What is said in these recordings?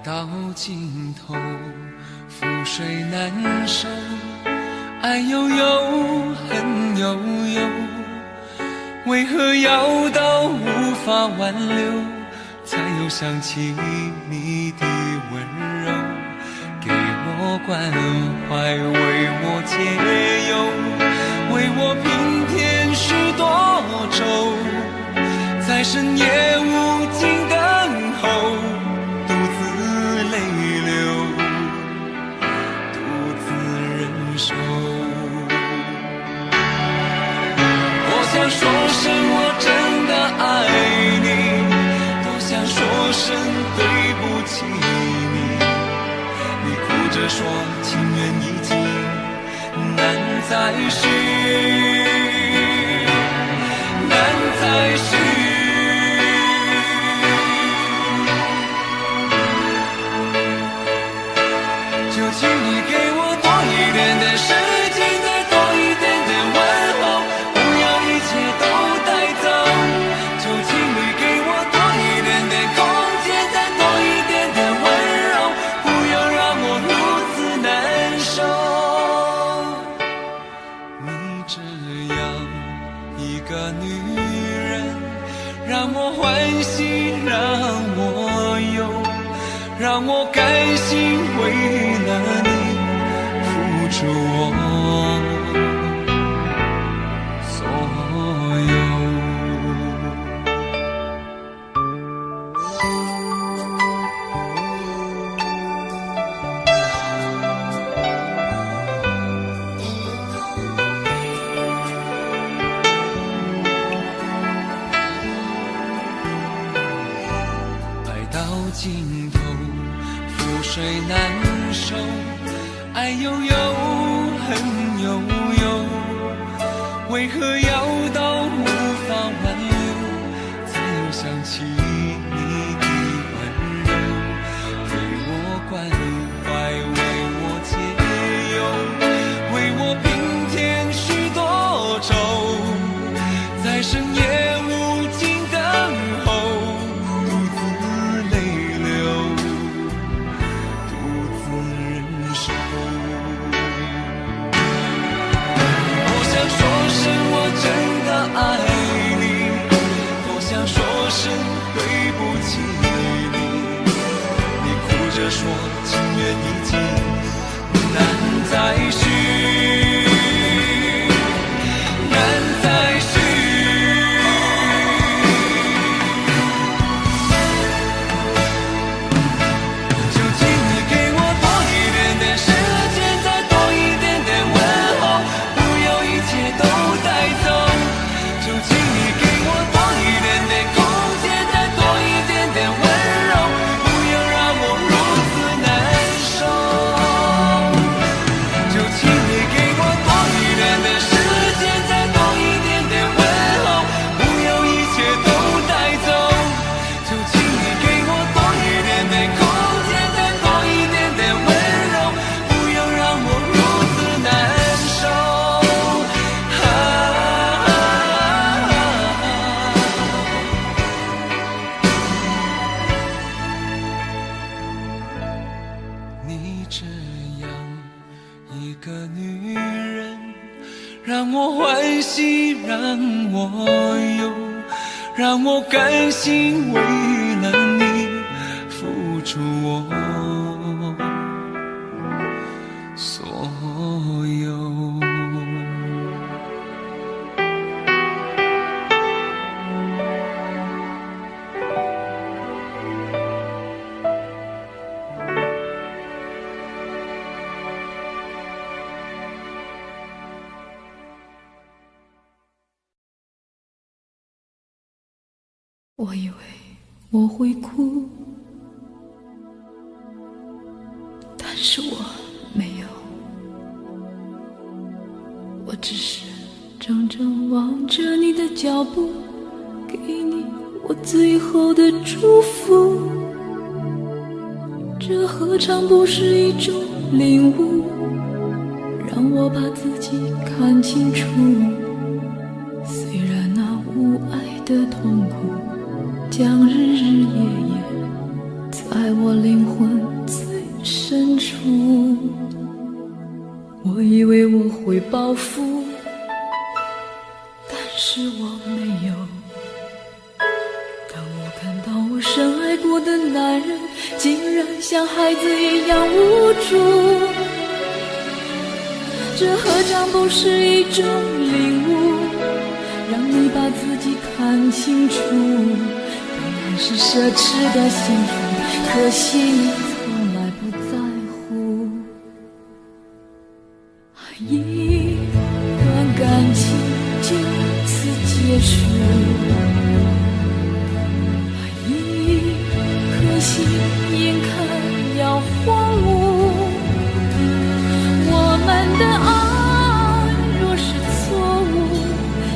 到尽头，覆水难收，爱悠悠，恨悠悠，为何要到无法挽留，才又想起你的温柔，给我关怀，为我解忧，为我平添许多愁，在深夜无尽等候，独自泪流，独自忍受。多想说声我真的爱你，多想说声对不起你，你哭着说情缘已尽，难再续，难再续。就请你给我多一点的时间，再多一点的问候，不要一切都带走。就请你给我多一点的空间，再多一点的温柔，不要让我如此难受。你这样一个女人，让我欢喜，让我忧，让我甘心为了你付出我所有。爱到尽头，覆水难收，爱悠悠，恨悠悠，为何要到无法挽留，才又想起你的温柔，为我关怀，为我解忧，为我平添许多愁，在深夜无尽等候，独自泪流，独自忍受。多想说声我真的爱你，多想说声对不起你，你哭着说情缘已尽，难再续，难再续。就请你给我多一点的时间，再多一点的问候，不要一切都带走。就请你给我多一点的空间，再多一点的温柔，不要让我如此难受。就请你给我多一点的时间，再多一点的问候，不要一切都带走。就请你给我多一点的空间，再多一点的温柔，不要让我如此难受。你这样一个女人，让我欢喜，让我忧，让我甘心为了你付出我所有。我以为我会哭，但是我没有，我只是怔怔望着你的脚步，给你我最后的祝福。这何尝不是一种领悟，让我把自己看清楚。虽然那无爱的痛苦将日日夜夜爱我灵魂最深处。我以为我会报复，但是我没有。当我看到我深爱过的男人竟然像孩子一样无助，这何尝不是一种领悟，让你把自己看清楚。本来是奢侈的幸福，可惜你从来不在乎。一段感情就此结束，一颗心眼看要荒芜。我们的爱若是错误，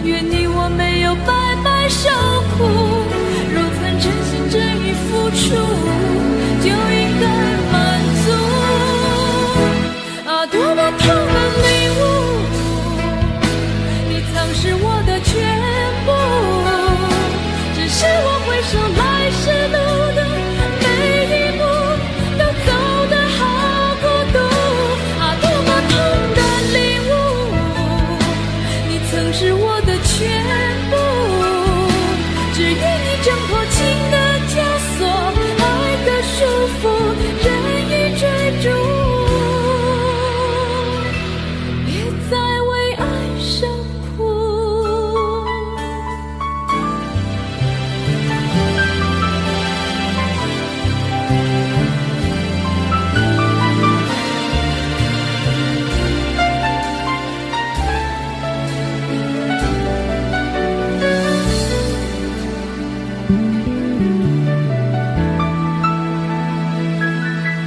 愿你我没有白白受苦。若曾真心真意付出，就应该满足。啊，多么痛的领悟，你曾是我的全部，只是我回首来时路的每一步都走得好孤独。啊，多么痛的领悟，你曾是我的全部，只愿你挣脱情的枷锁，爱的束缚，任意追逐，别再为爱受苦。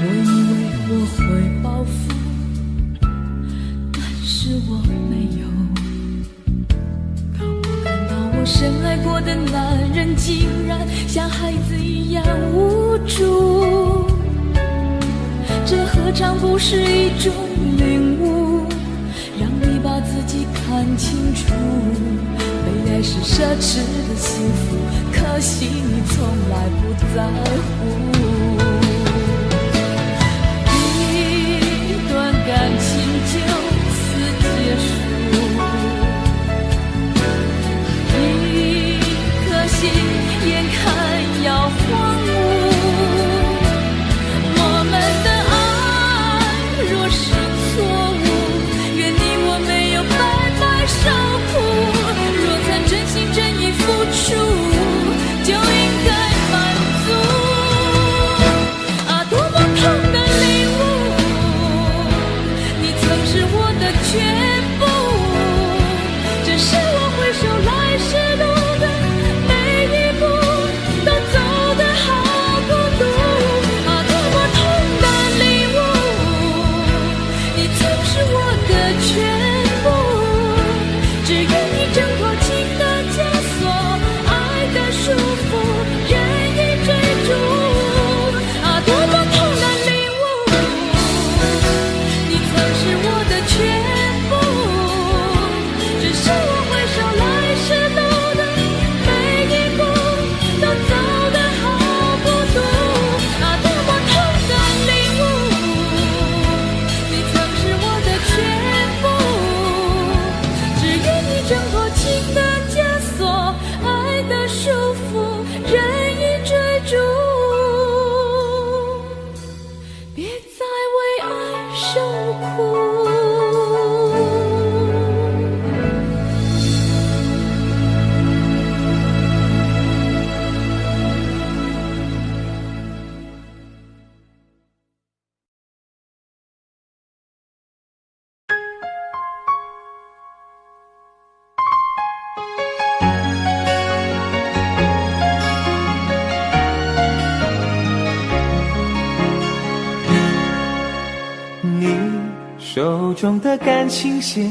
我以为我会报复，但是我没有。当我看到我深爱过的男人竟然像孩子一样无助，这何尝不是一种领悟，让你把自己看清楚。被爱是奢侈的幸福，可惜你从来不在乎。一段感情就此结束，一颗心眼看要荒芜。我们的爱若是错误，愿你我没有白白受苦。若曾真心真意付出，就应该满足。啊，多么痛的领悟，你曾是我的全部，只是我回首来时路的每一步都走得好孤独。啊，多么痛的领悟，你曾是我的全部，只愿你挣脱情的枷锁，爱的束缚，任意追逐。啊，多么痛的领悟，你曾是我的全部，只是我回首来时路的每一步都走得好孤独。啊，多么痛的领悟，你曾是我的全部，只愿你挣脱情的枷锁，爱的束缚，任意追逐，别再为爱受苦。你手中的感情线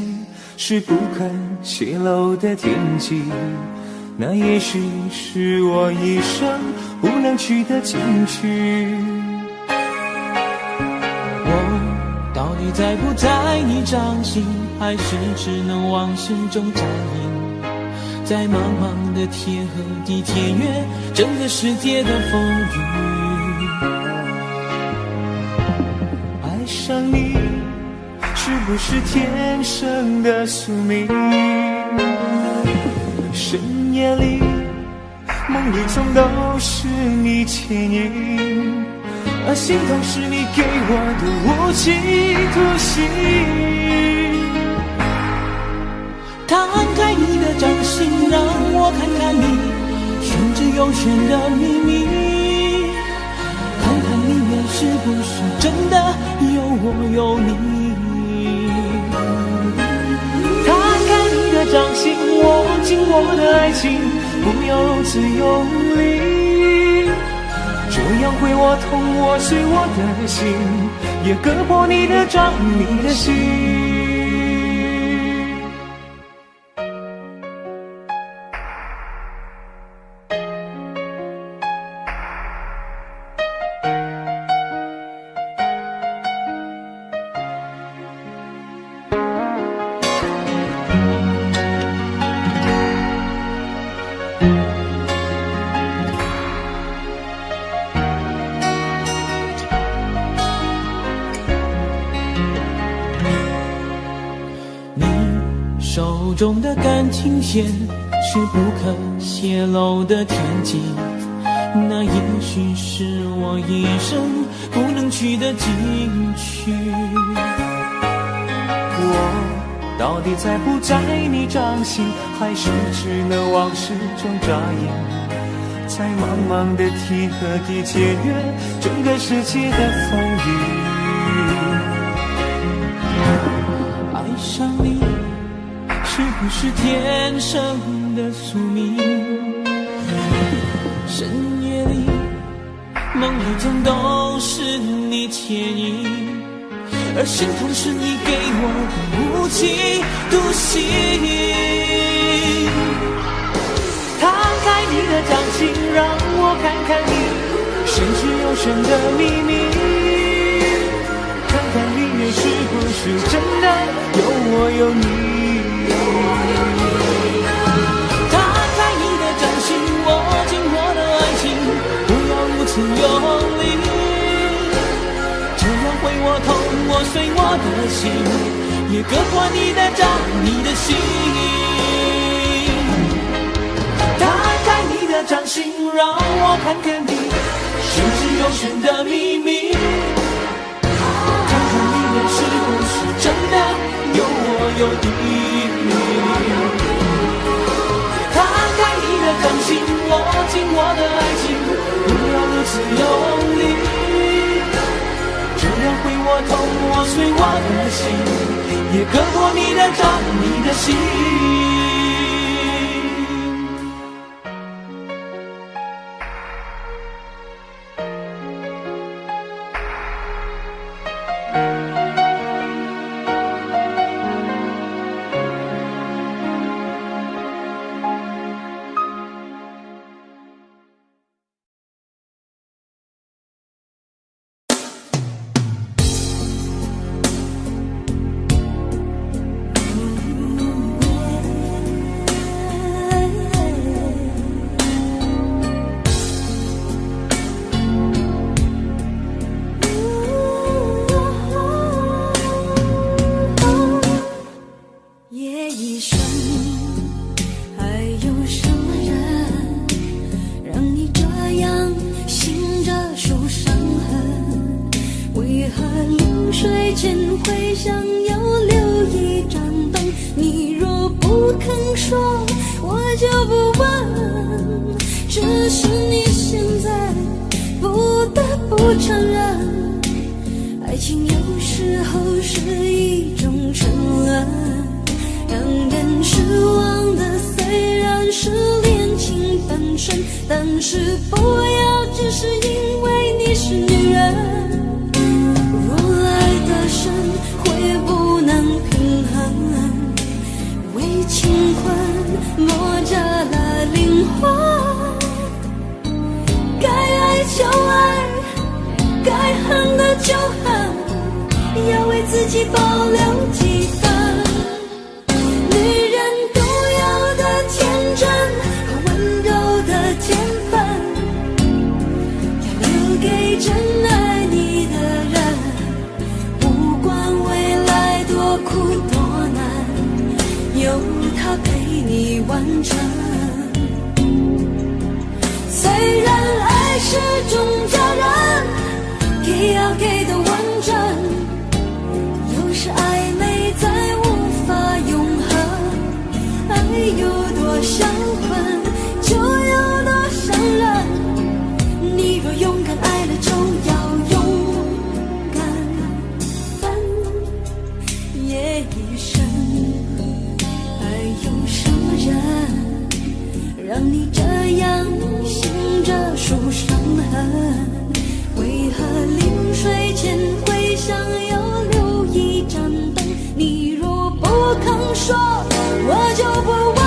是不肯泄露的天机，那也许是我一生不能去的禁区。我到底在不在你掌心，还是只能往事中展映？在茫茫的天和地，天月整个世界的风雨。上你，是不是天生的宿命？深夜里梦里总都是你倩影，而心痛是你给我的无期徒刑。摊开你的掌心，让我看看你玄之又玄的秘密，看看里面是不是真的有我有你。摊开你的掌心，握紧我的爱情，不要如此用力，这样会我痛，我碎我的心，也割破你的掌，你的心。手中的感情线是不可泄露的天机，那也许是我一生不能去的禁区。我到底在不在你掌心，还是只能往事中眨眼，在茫茫的天和地检阅整个世界的风雨。爱上你是不是天生的宿命？深夜里梦里总都是你倩影，而心痛是你给我的无期徒刑。摊开你的掌心，让我看看你深之又深的秘密，看看里面是不是真的有我有你。摊开你的掌心，握紧我的爱情，不要如此用力，这样会我痛，我碎我的心，也割破你的掌，你的心。摊开你的掌心，让我看看你深之又深的秘密，看看里面是不是真的有我有你。摊开你的掌心，握紧我的爱情，不要如此用力，这样会我痛，我碎我的心，也割破你的掌，你的心。但是不要只是因为你是女人，若爱得深会不能平衡，为情困磨折了灵魂，该爱就爱，该恨的就恨，要为自己保留几分。女人独有的天真和温柔的天分，要留给真爱你的人，无你完成。虽然爱是种责任，给要给的完整，有时暧昧再无法永恒。爱有多销魂，就有多伤人。你若勇敢爱了，就要勇敢分也一生。还有什么人让你这样醒着数伤痕？为何临睡前会想要留一盏灯？你若不肯说，我就不问。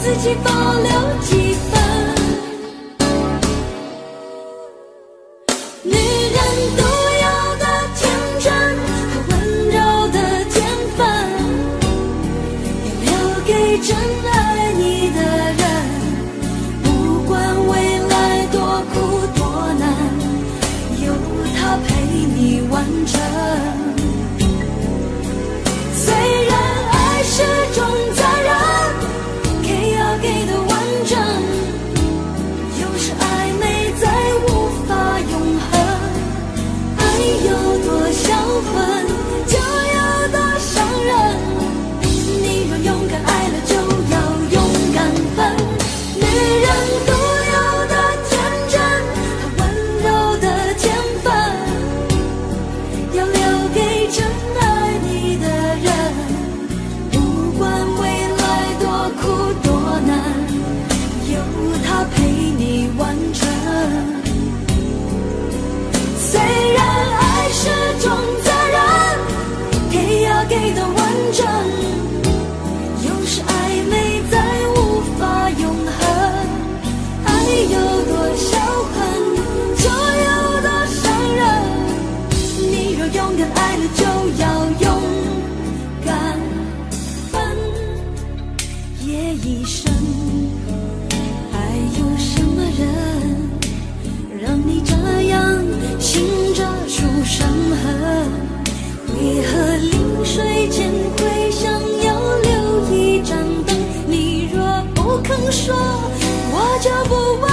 自己保留几分，女人独有的天真和温柔的天分，要留给真爱你的人。不管未来多苦多难，有他陪你完成。虽然爱是种责任，给的完整，有时暧昧再无法永恒。爱有多销魂，就有多伤人。你若勇敢爱了，就要勇敢分。女人独有的天真和温柔的天分，要留给真爱你的人。不管未来多苦多难，有他陪你完成。虽然爱是种责任，给要给的完整，有时暧昧再无法永恒。爱有多销魂，就有多伤人。你若勇敢爱了，就要勇敢分也一生。还有什么人让你这样醒着数伤痕？为何临睡前会想要留一盏灯？你若不肯说，我就不问。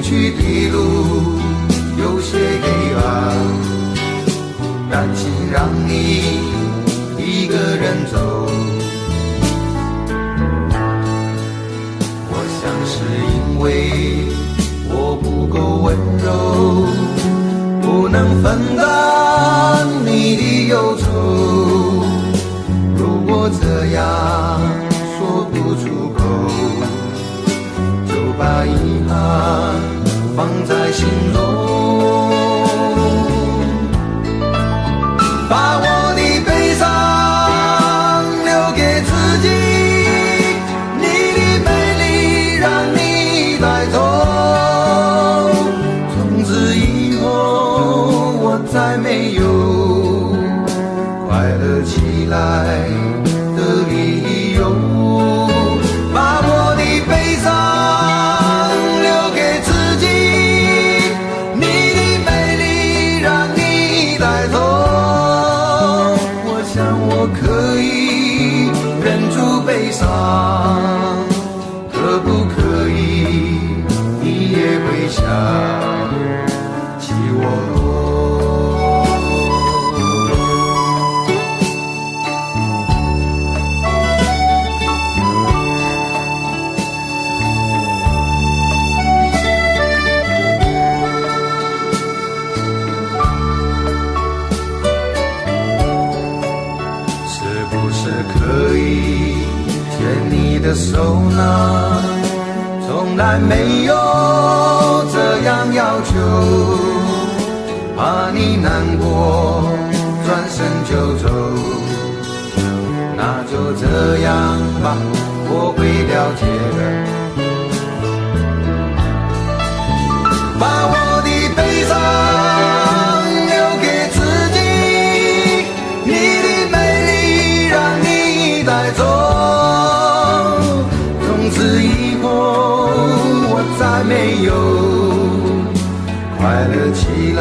去的路有些黑暗，担心让你一个人走。我想是因为我不够温柔，不能分担你的忧愁。如果这样说不出口，就把遗憾放在心中，把我的悲伤留给自己，你的美丽让你带走。从此以后我再没有快乐起来的理由，把我的悲伤留给自己，你的美丽让你带走。我想我可以忍住悲伤，可不可以你也会想起我？可以牵你的手呢？从来没有这样要求，怕你难过转身就走。那就这样吧，我会了解的。把我的悲伤留给自己，你的美丽让你带走。从此以后我再没有快乐起来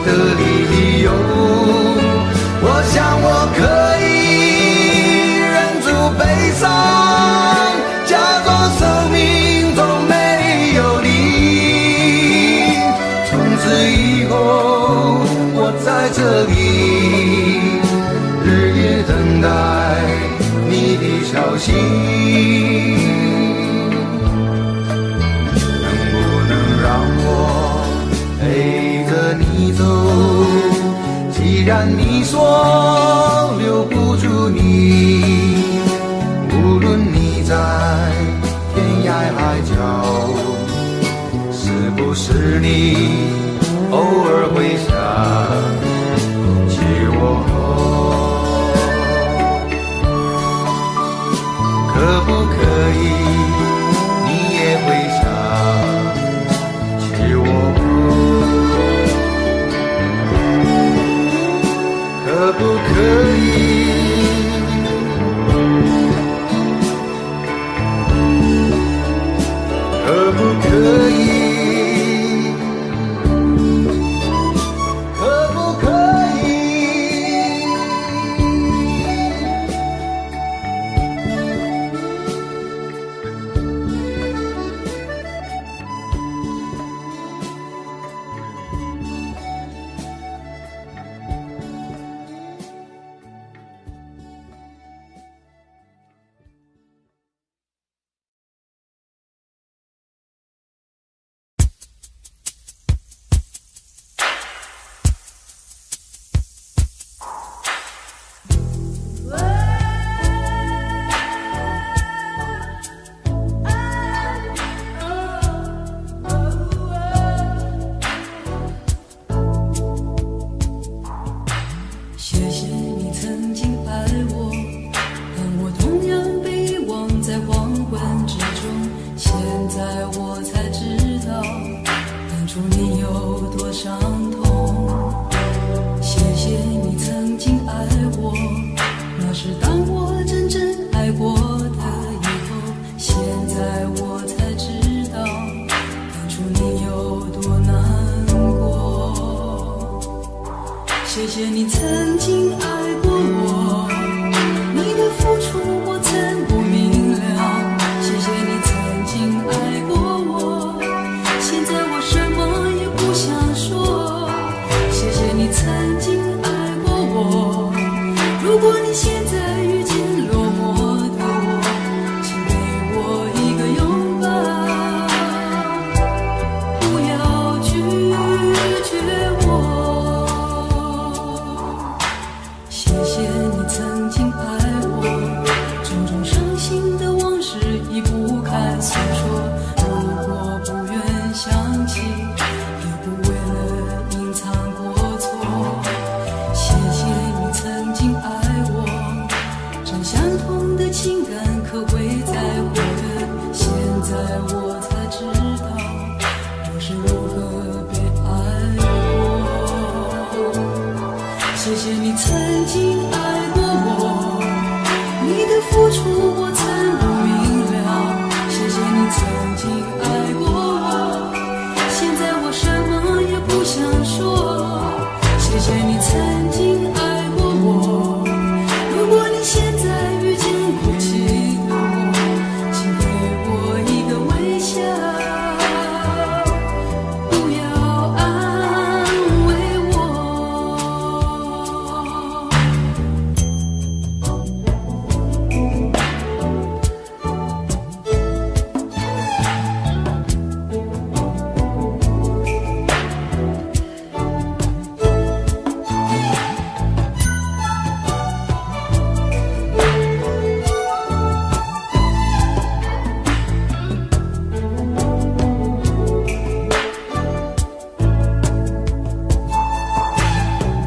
的理由。我想我可以忍住悲伤，假装生命中没有你。从此以后我在这里日夜等待你的消息，能不能让我陪着你走？既然你说留不住你，无论你在天涯海角，是不是你偶尔会想起我？可不可以你也会想起我？可不可以？可不可以？可不可以？谢谢你曾经爱过我，你的付出我曾不明了。谢谢你曾经爱过我，谢谢谢你曾经爱我，种种伤心的往事已不堪诉说。如果不愿想起，也不为了隐藏过错。谢谢你曾经爱我，真相同的情感可会在乎的。现在我才知道，我是如何被爱过。谢谢你曾经爱过我，你的付出我曾不明了。谢谢你曾经爱过我，现在我什么也不想说。谢谢你曾经爱过我，如果你现在遇见哭泣的我，请给我一个微笑，不要安慰我。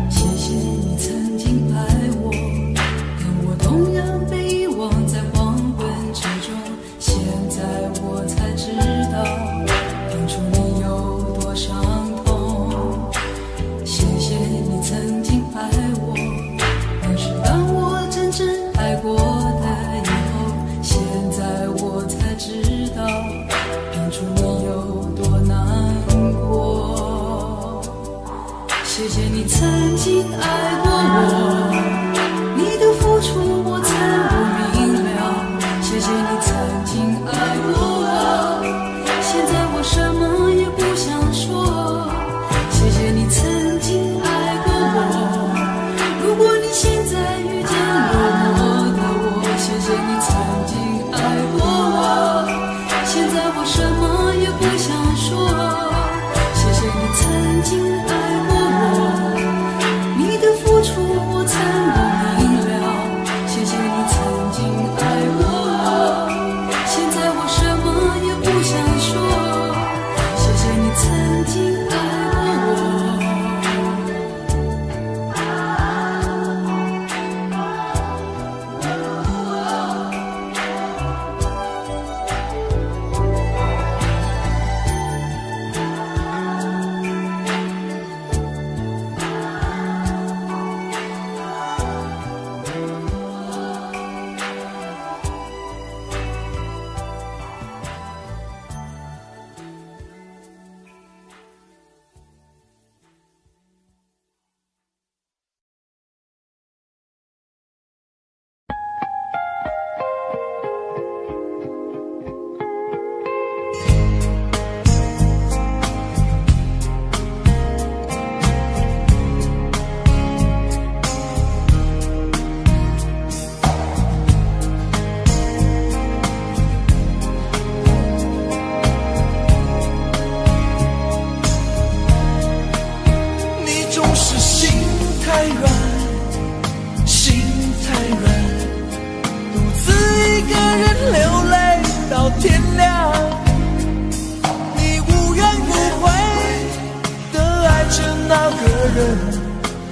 谢谢你曾经爱我，跟我同样被遗忘在黄昏之中。现在我才知道，当初你有多伤痛。谢谢你曾经爱我，但是当我真正爱过的以后，现在我才知道，当初你有多难过。谢谢你曾经爱过我，你的付出我曾不明了。谢谢你曾经爱过我，现在我什么也不想说。谢谢你曾经爱过我，如果你现在遇见落寞的我，谢谢你曾经爱过我，现在我什么也不想说。谢谢你曾经爱过我，你的付出我曾不明了。谢谢你曾经爱过我，现在我什么也不想说。谢谢你曾经爱过我。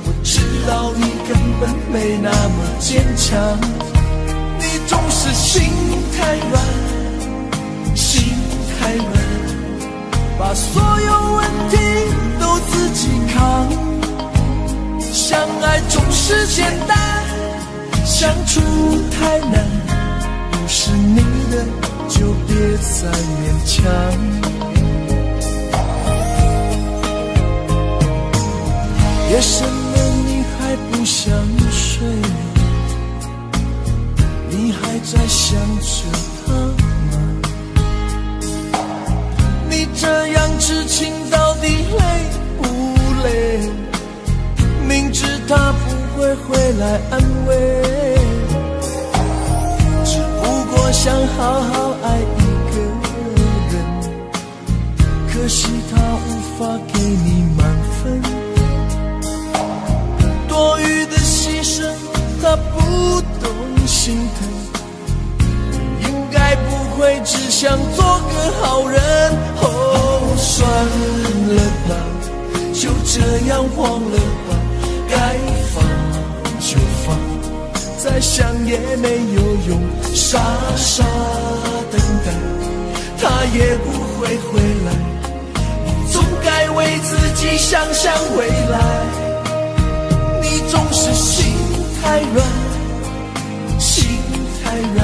我知道你根本没那么坚强，你总是心太软，心太软，把所有问题都自己扛。相爱总是简单，相处太难，不是你的就别再勉强。夜深了你还不想睡，你还在想着他吗？你这样痴情到底累不累？明知他不会回来安慰，只不过想好好爱一个人，可惜他无法给你满分，多余的牺牲心疼。应该不会只想做个好人，哦，算了吧，就这样忘了吧，该放就放，再想也没有用，傻傻等待，他也不会回来，你总该为自己想想未来，你总是心太软，心太软，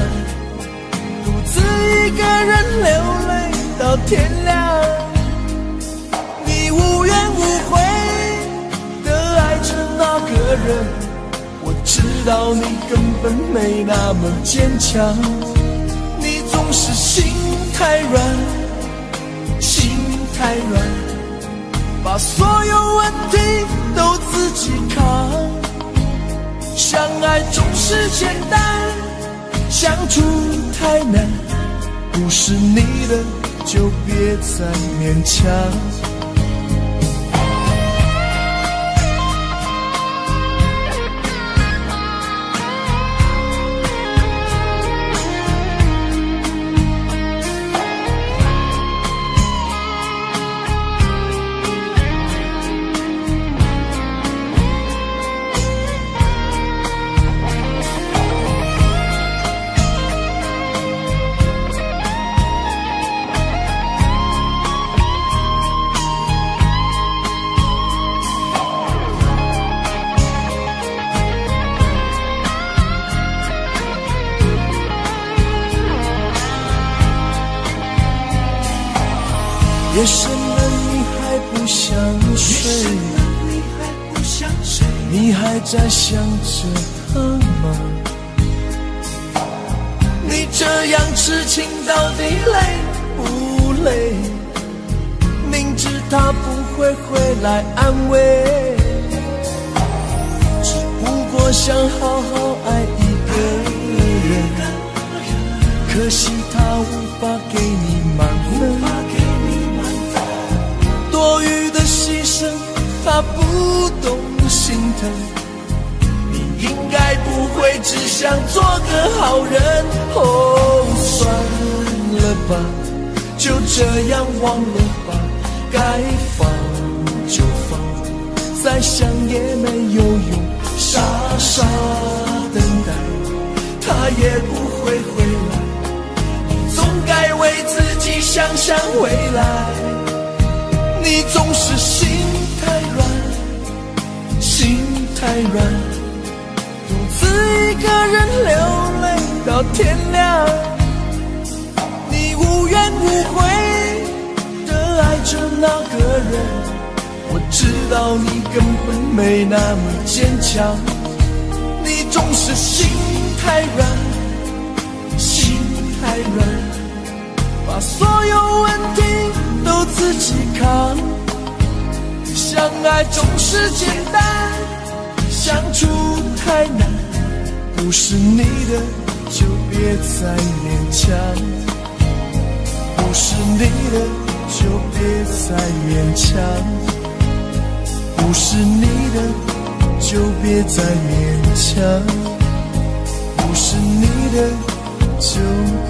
独自一个人流泪到天亮，你无怨无悔地爱着那个人，我知道你根本没那么坚强，你总是心太软，心太软，把所有问题都自己扛，相爱总是简单，相处太难，不是你的就别再勉强。夜深了你还不想睡，你还在想着他吗？你这样痴情到底累不累？明知他不会回来安慰，只不过想好好爱一个人，可惜他无法给你满分，多余的牺牲他不懂心疼，你应该不会只想做个好人，哦，算了吧，就这样忘了吧，该放就放，再想也没有用，傻傻等待，他也不会回来，你总该为自己想想未来，你总是心太软，心太软，独自一个人流泪到天亮，你无怨无悔地爱着那个人，我知道你根本没那么坚强，你总是心太软，心太软，把所有问题都自己扛，相爱总是简单，相处太难，不是你的就别再勉强，不是你的就别再勉强，不是你的就别再勉强，不是你的就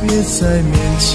别再勉强。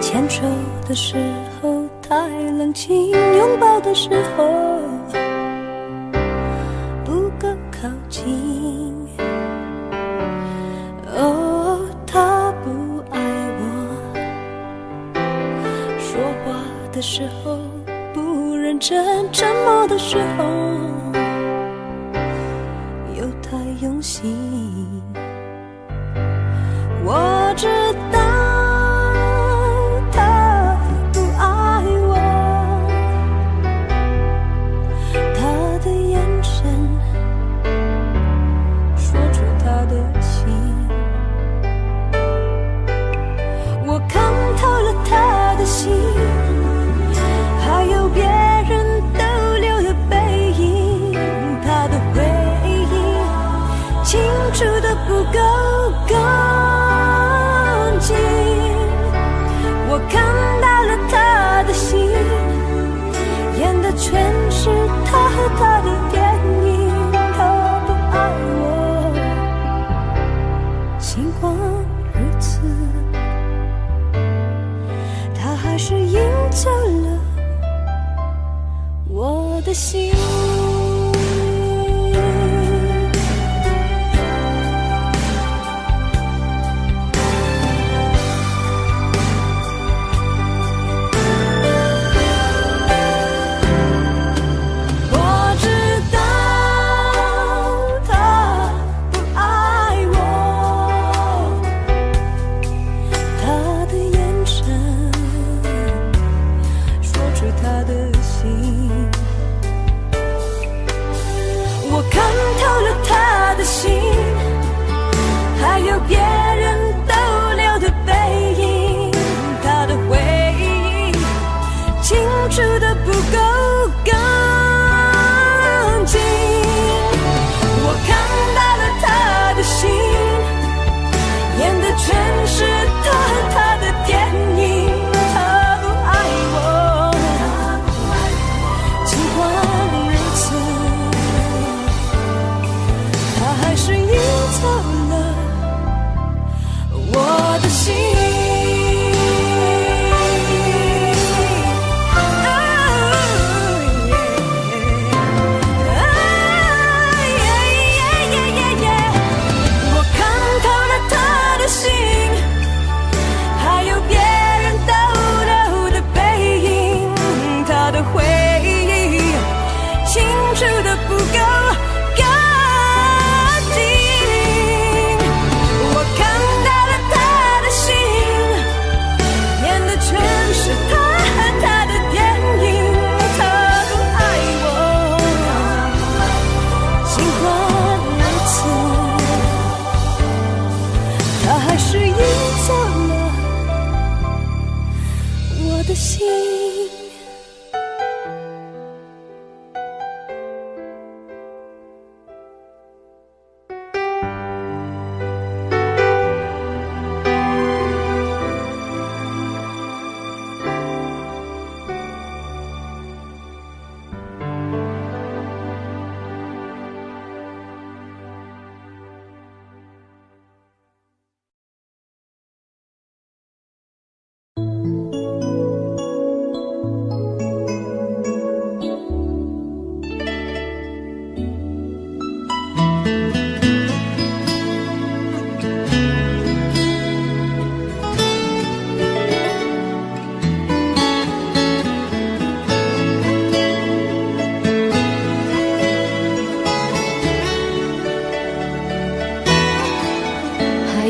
牵手的时候太冷清，拥抱的时候不够靠近。哦，他不爱我，说话的时候不认真，沉默的时候又太用心。我知道尽管如此，它还是赢走了我的心。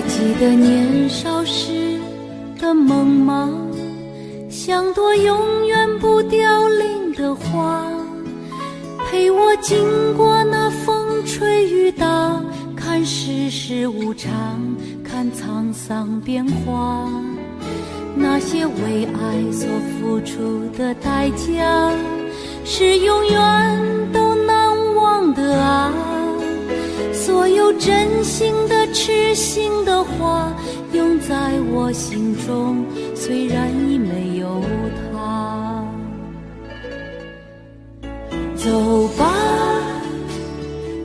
记得年少时的梦吗？像朵永远不凋零的花，陪我经过那风吹雨打，看世事无常，看沧桑变化。那些为爱所付出的代价，是永远都难忘的啊。所有真心的痴心的话，永在我心中，虽然已没有他。走吧，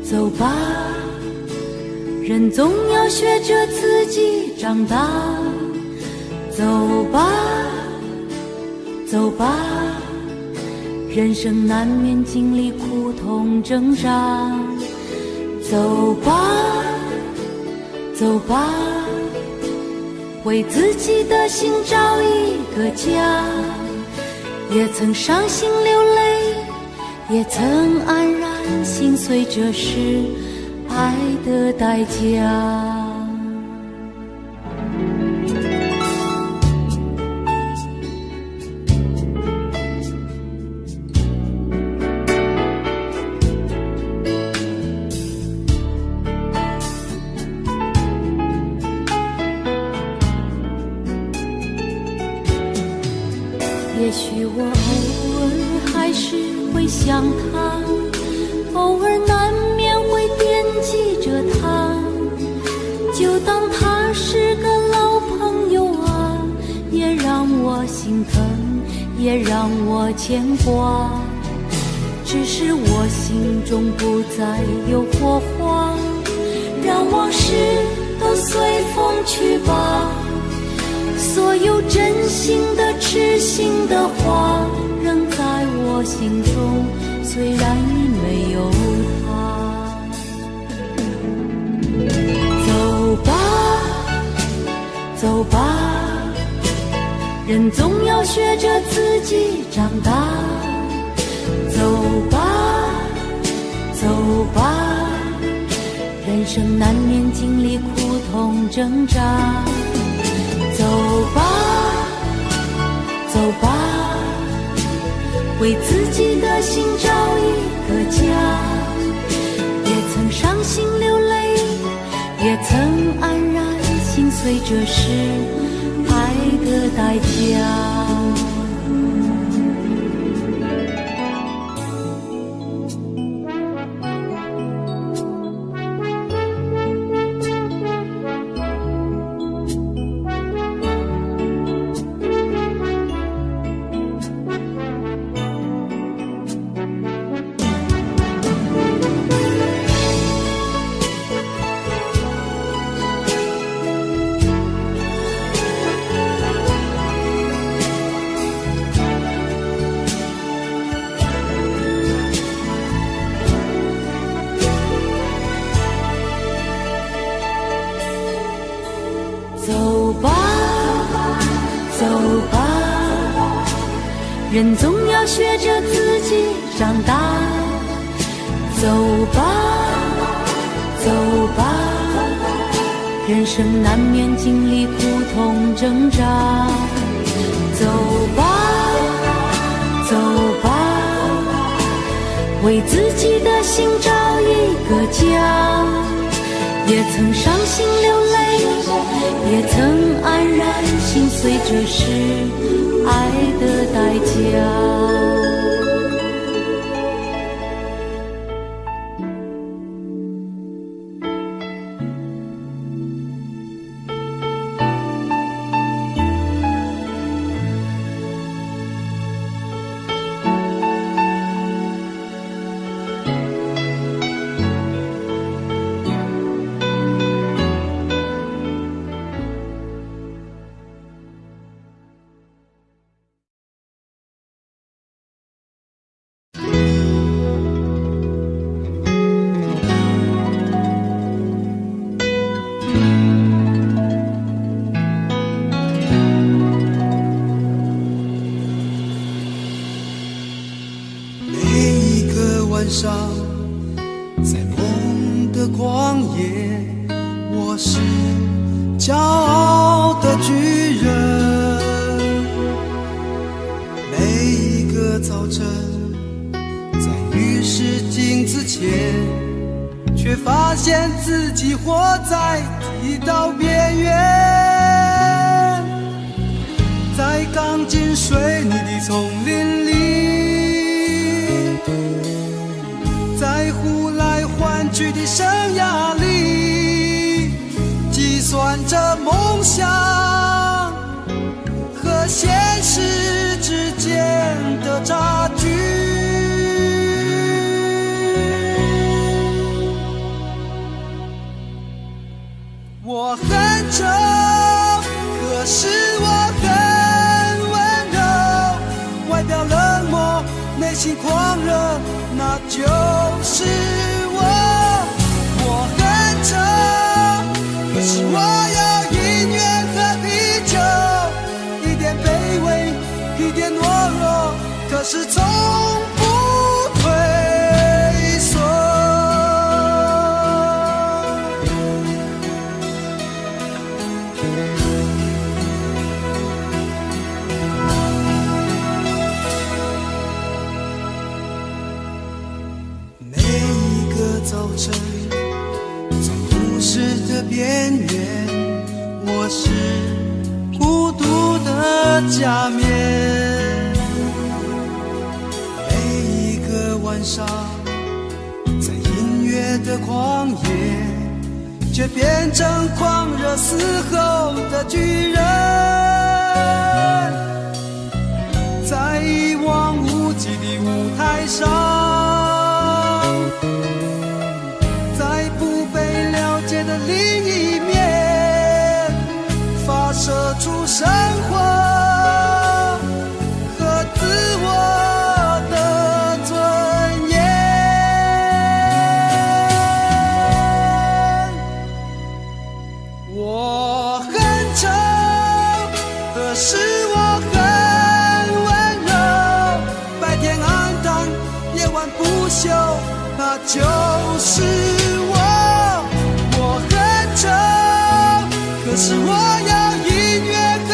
走吧，人总要学着自己长大。走吧，走吧，人生难免经历苦痛挣扎。走吧，走吧，为自己的心找一个家。也曾伤心流泪，也曾黯然心碎，这是爱的代价。也许我偶尔还是会想他，偶尔难免会惦记着他，就当他是个老朋友啊，也让我心疼，也让我牵挂。只是我心中不再有火花，让往事都随去吧。所有真心的、痴心的话，仍在我心中，虽然已没有他。走吧，走吧，人总要学着自己长大。走吧，走吧，人生难免经历苦痛挣扎。走吧，走吧，为自己的心找一个家。也曾伤心流泪，也曾黯然心碎，这是爱的代价。走吧，走吧，人总要学着自己长大。走吧，走吧，人生难免经历苦痛挣扎。走吧，走吧，为自己的心找一个家。也曾伤心流泪，也曾黯然心碎，这是爱的代价。晚上，在梦的旷野，我是骄傲的巨人。每一个早晨，在浴室镜子前，却发现自己活在剃刀边缘，在钢筋水泥的丛林里，在呼来唤去的生涯里，计算着梦想和现实之间的差距。我很丑，可是我很温柔，外表冷漠，内心狂热，那就是我。我很丑，可是我有音乐和啤酒，一点卑微，一点懦弱，可是从不退缩。早晨，在故事的边缘，我是孤独的假面。每一个晚上，在音乐的旷野，却变成狂热嘶吼的巨人。在一望无际的舞台上，的另一面，秀，那就是我很丑，可是我要音乐和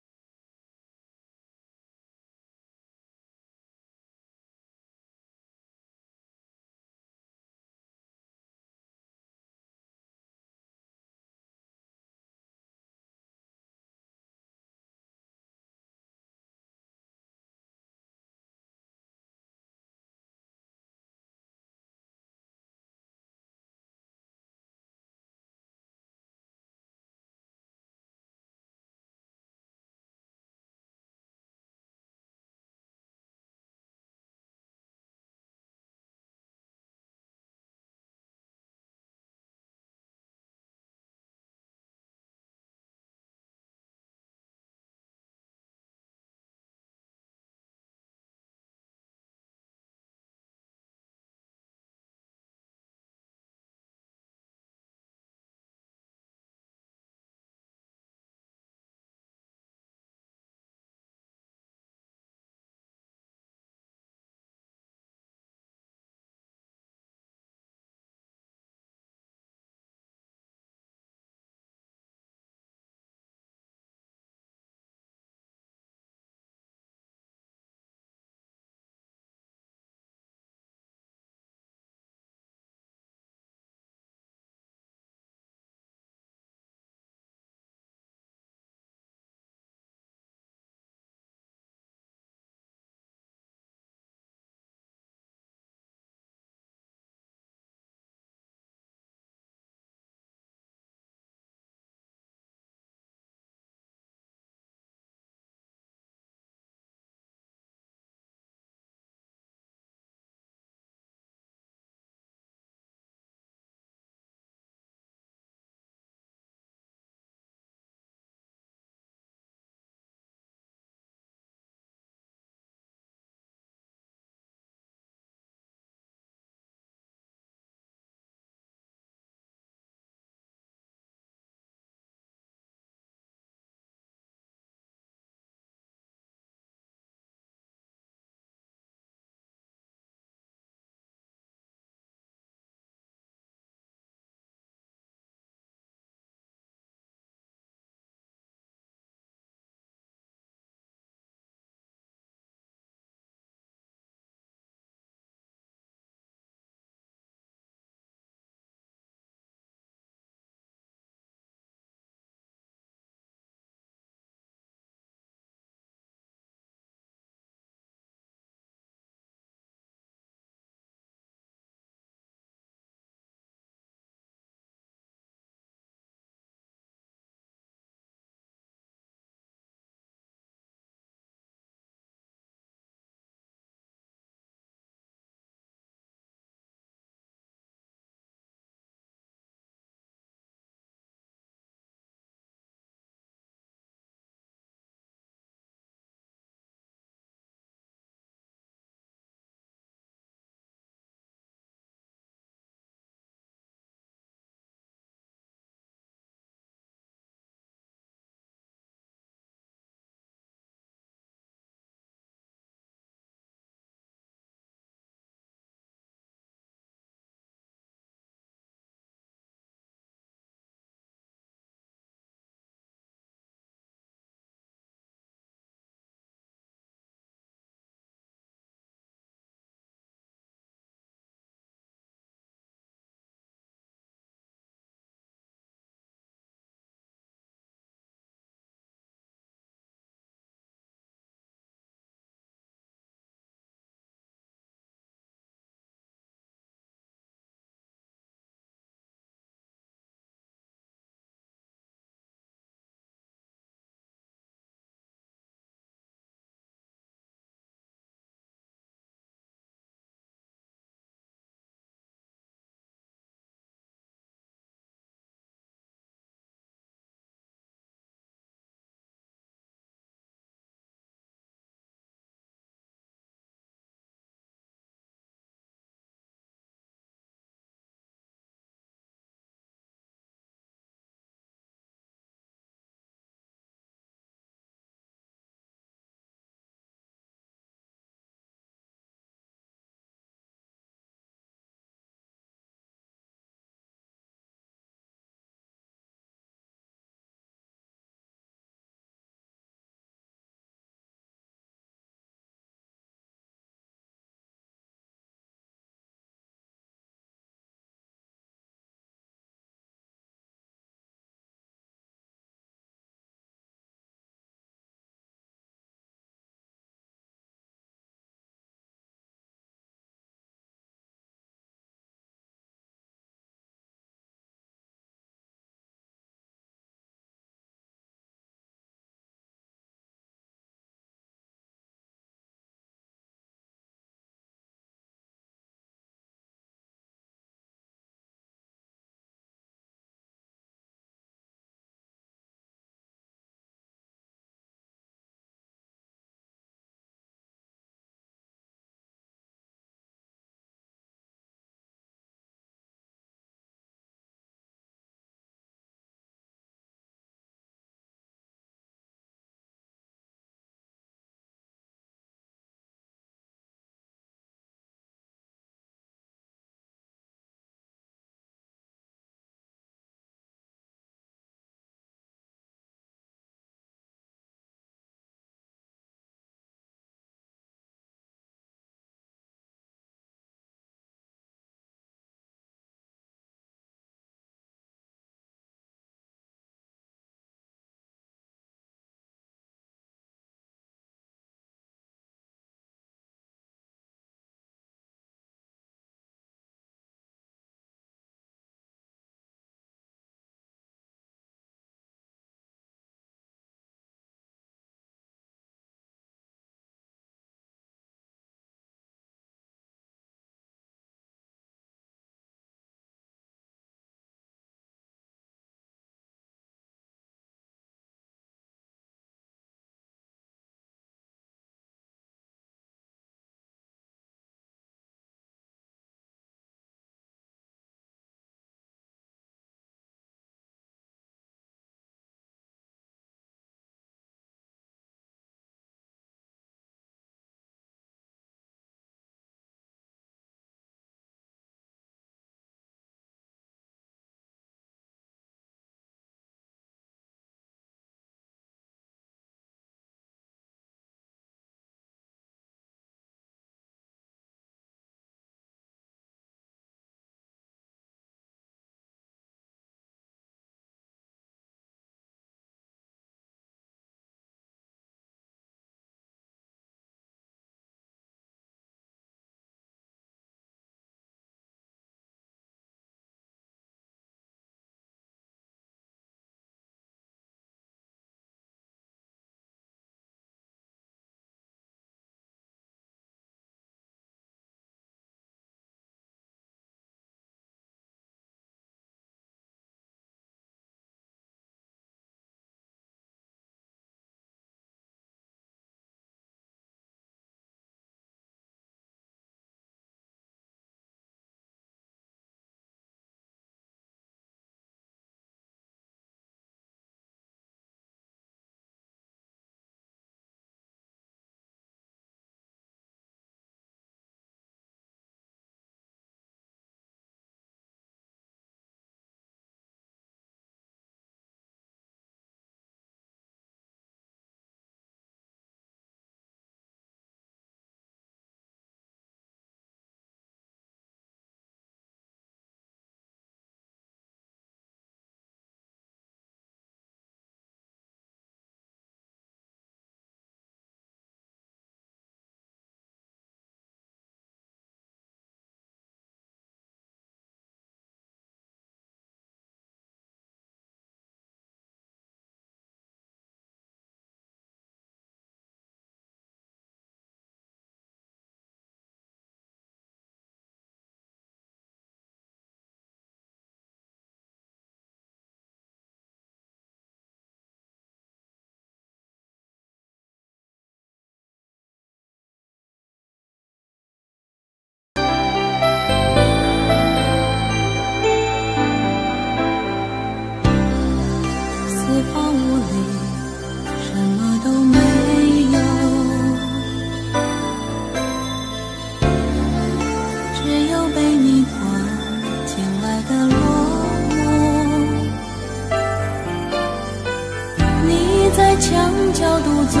墙角独坐，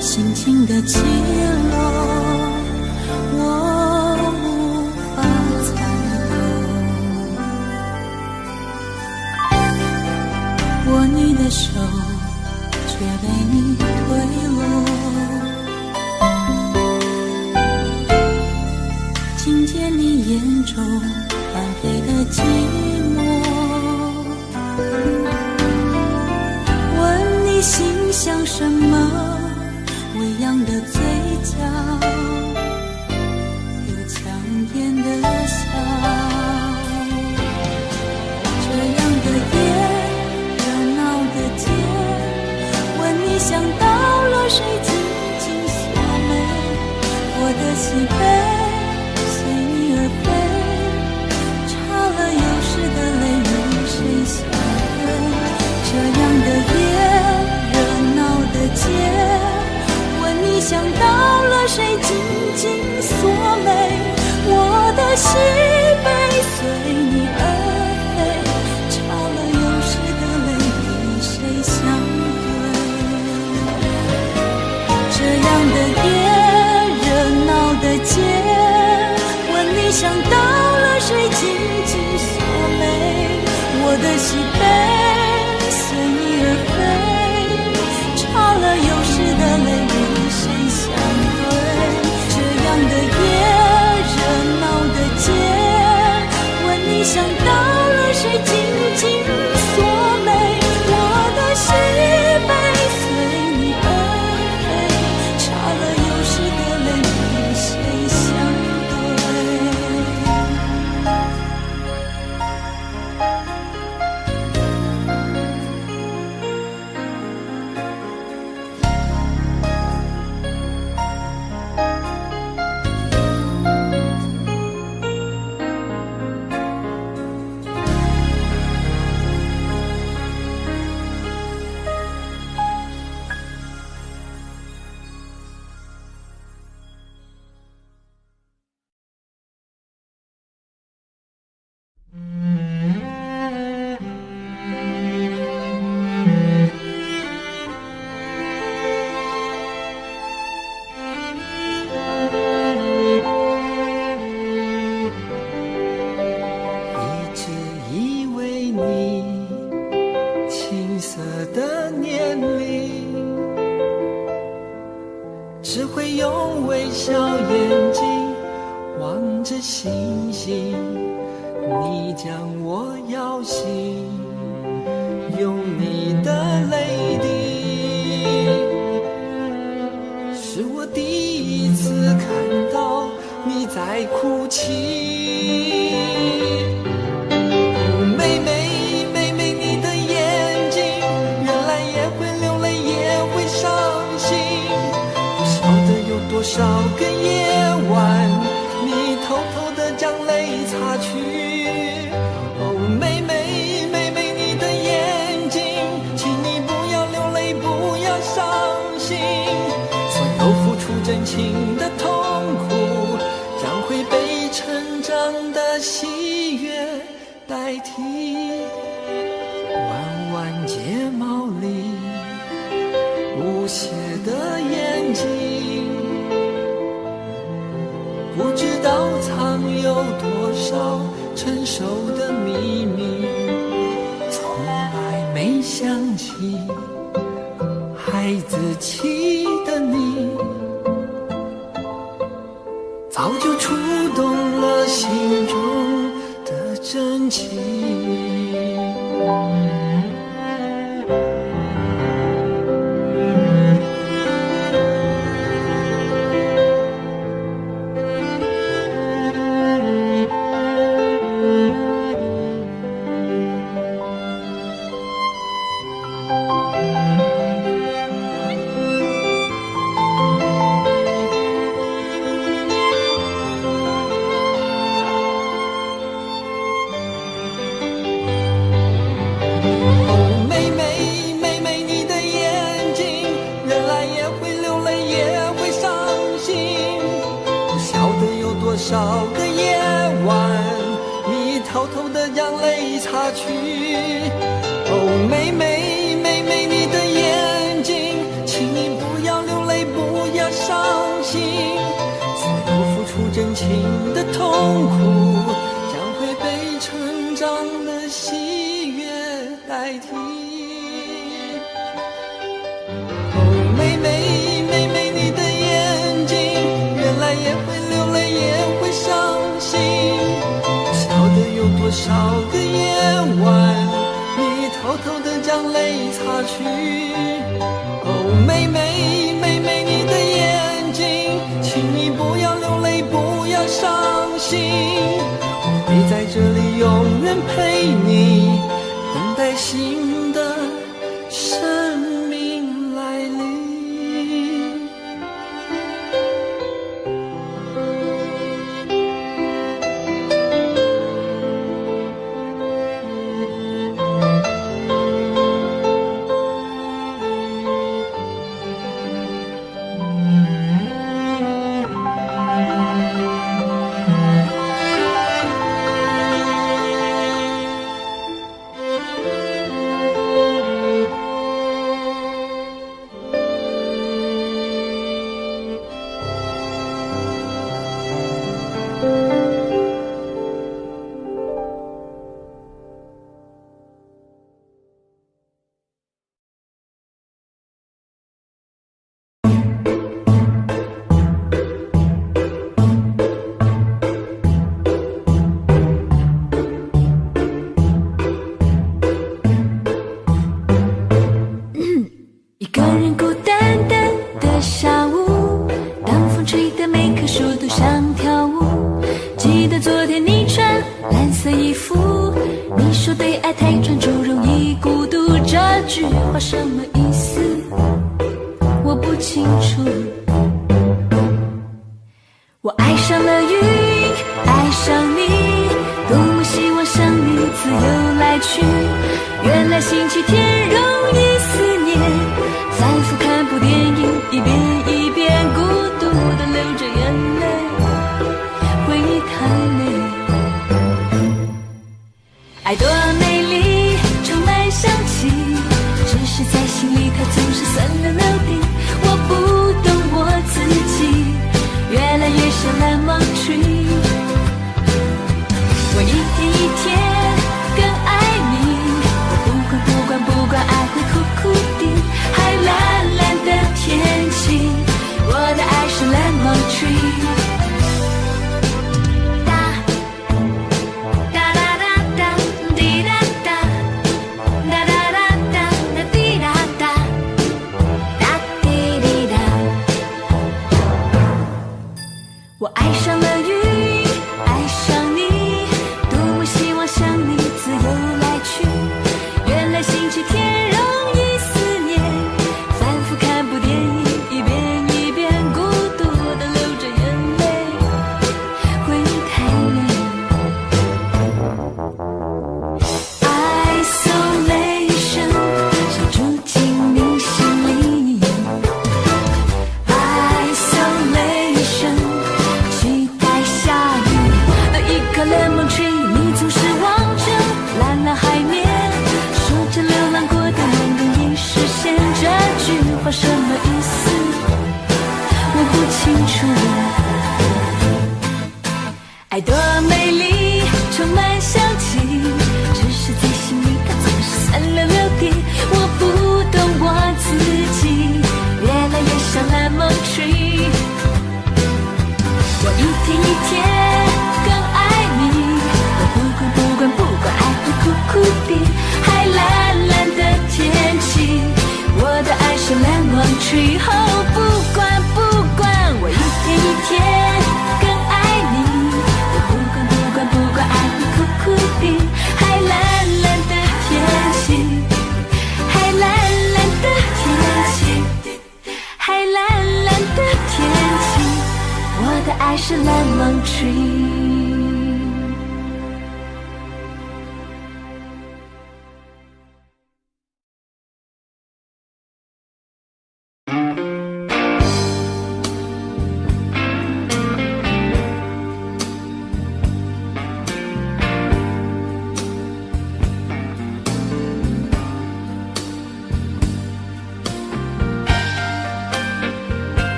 心情的起落，我无法猜透。握你的手，却被你推落。听见你眼中翻飞的寂寞。问你心想什么？微扬的嘴角，有强颜的笑。这样的夜，热闹的街，问你想到了谁紧紧锁眉？我的喜悲随你而飞，差了有时的泪与谁相对？这样的夜，热闹的街，问你想到了谁紧紧锁眉？我的喜悲随你而飞，差了有时的泪与谁相对？这样的夜，热闹的街，问你想到了谁紧紧锁眉？我的喜悲随你而飞，差了有时的泪与谁相对？这样的夜，热闹的街，问你想到了谁紧紧锁眉？我的喜悲随你而飞，差了有时的泪与谁相只会用微笑眼睛望着星星，你将我摇醒，用你的泪滴，是我第一次看到你在哭泣。妹妹妹妹，你的眼睛原来也会流泪，也会伤心，不晓得有多少个夜晚你偷偷地将泪擦去。哦，妹妹妹妹，你的眼睛，请你不要流泪，不要伤心，所有付出真情的痛苦将会被成长的喜悦代替。弯弯睫毛里无邪的眼睛，不知道藏有多少成熟的秘密，从来没想起孩子气的你，早就触动了心中的真情。多少个夜晚你偷偷地将泪擦去。哦，妹妹妹妹，你的眼多少个夜晚，你偷偷地将泪擦去。哦，妹妹，妹妹，你的眼睛，请你不要流泪，不要伤心。我会在这里永远陪你，等待新的生命来临。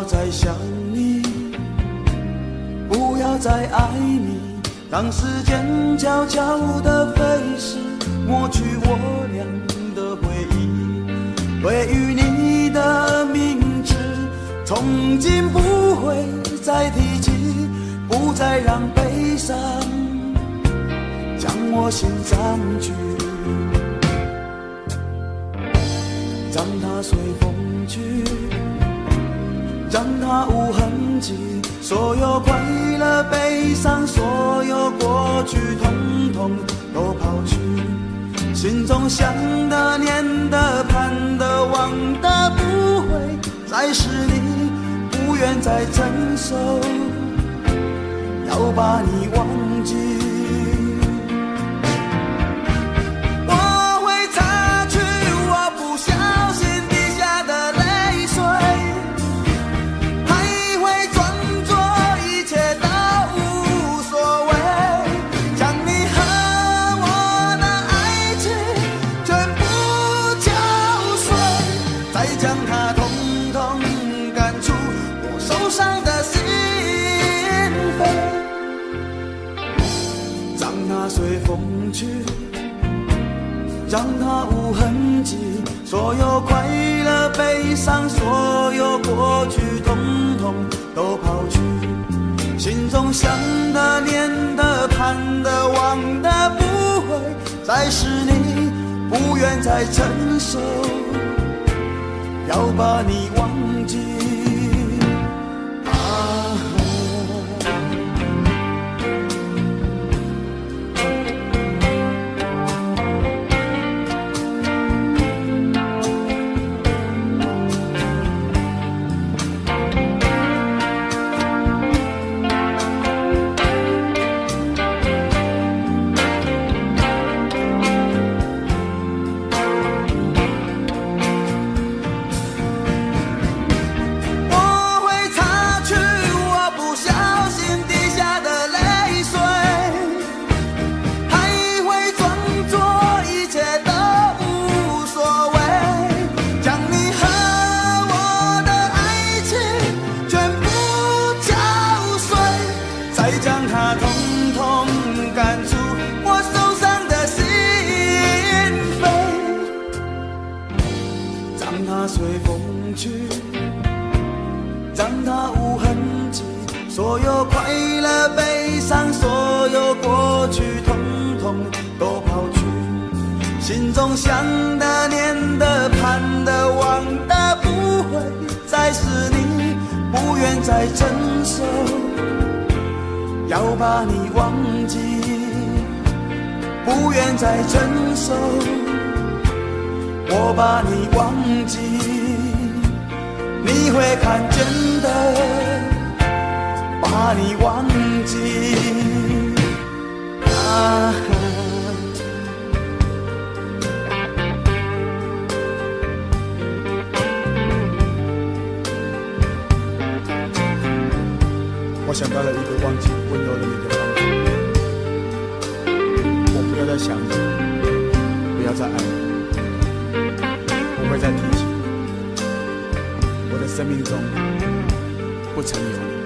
再想你，不要再爱你，让时间悄悄地飞逝，抹去我俩的回忆。对于你的名字，从今不会再提起，不再让悲伤将我心占据，让它随风去，让它无痕迹，所有快乐悲伤，所有过去统统都抛去，心中想的念的盼的望的不会再是你，不愿再承受，要把你忘记。我会擦去我不小心滴下的泪水，还会装作一切都无所谓，将你和我的爱情全部敲碎，再将它统统赶出我受伤的心扉，让它随风去，让它无痕迹，所有快乐悲伤，所有过去统统都抛去，心中想的念的盼的望的不会再是你，不愿再承受，要把你忘记。随风去，让它无痕迹，所有快乐悲伤，所有过去统统都抛去，心中想的念的盼的望的不会再是你，不愿再承受，要把你忘记，不愿再承受，我把你忘记，你会看见的，把你忘记啊。我想到了一个忘记温柔的你的方法，我不要再想你，不要再爱你，不会再提起，我的生命中不曾有你。